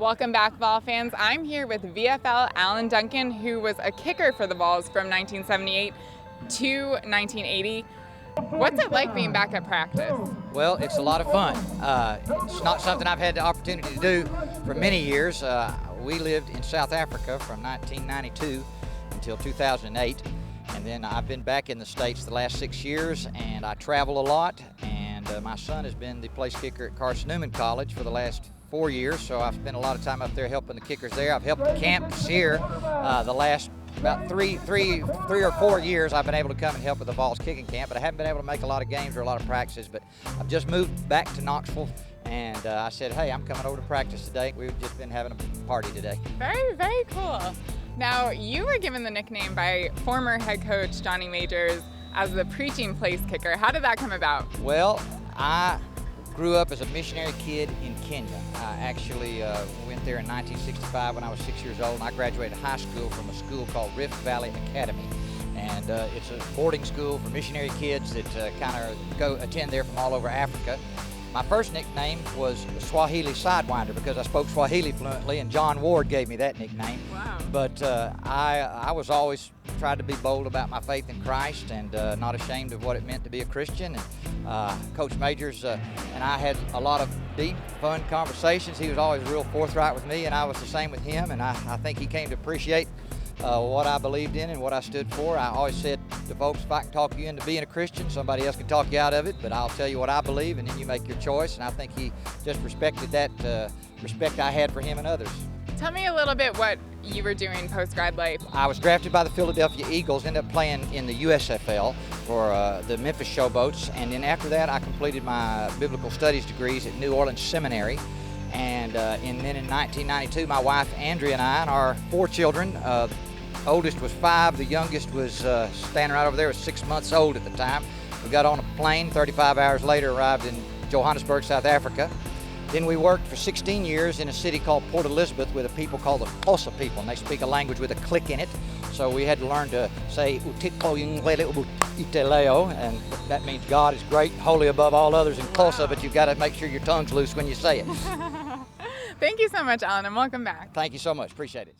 Welcome back, ball fans. I'm here with VFL Alan Duncan, who was a kicker for the Vols from 1978 to 1980. What's it like being back at practice? Well, it's a lot of fun. It's not something I've had the opportunity to do for many years. We lived in South Africa from 1992 until 2008, and then I've been back in the States the last 6 years, and I travel a lot, and my son has been the place kicker at Carson Newman College for the last 4 years, so I've spent a lot of time up there helping the kickers there. I've helped camps here the last about three or 4 years. I've been able to come and help with the Vols kicking camp, but I haven't been able to make a lot of games or a lot of practices. But I've just moved back to Knoxville, and I said, hey, I'm coming over to practice today. We've just been having a party today. Very, very cool. Now, you were given the nickname by former head coach Johnny Majors as the preaching place kicker. How did that come about? Well, I grew up as a missionary kid in Kenya. I actually went there in 1965 when I was 6 years old, and I graduated high school from a school called Rift Valley Academy. And it's a boarding school for missionary kids that kind of go attend there from all over Africa. My first nickname was Swahili Sidewinder because I spoke Swahili fluently, and John Ward gave me that nickname. Wow. But I was always tried to be bold about my faith in Christ and not ashamed of what it meant to be a Christian. And Coach Majors and I had a lot of deep, fun conversations. He was always real forthright with me, and I was the same with him, and I think he came to appreciate what I believed in and what I stood for. I always said to folks, if I can talk you into being a Christian, somebody else can talk you out of it, but I'll tell you what I believe, and then you make your choice. And I think he just respected that respect I had for him and others. Tell me a little bit what you were doing post-grad life. I was drafted by the Philadelphia Eagles, ended up playing in the USFL for the Memphis Showboats, and then after that I completed my biblical studies degrees at New Orleans Seminary. And then in 1992, my wife Andrea and I and our 4 children, oldest was 5, the youngest was standing right over there, was 6 months old at the time. We got on a plane, 35 hours later arrived in Johannesburg, South Africa. Then we worked for 16 years in a city called Port Elizabeth with a people called the Xhosa people, and they speak a language with a click in it. So we had to learn to say Utiko Yingwele Iteleo, and that means God is great, holy above all others in Xhosa, but you've got to make sure your tongue's loose when you say it. Thank you so much, Alan, and welcome back. Thank you so much. Appreciate it.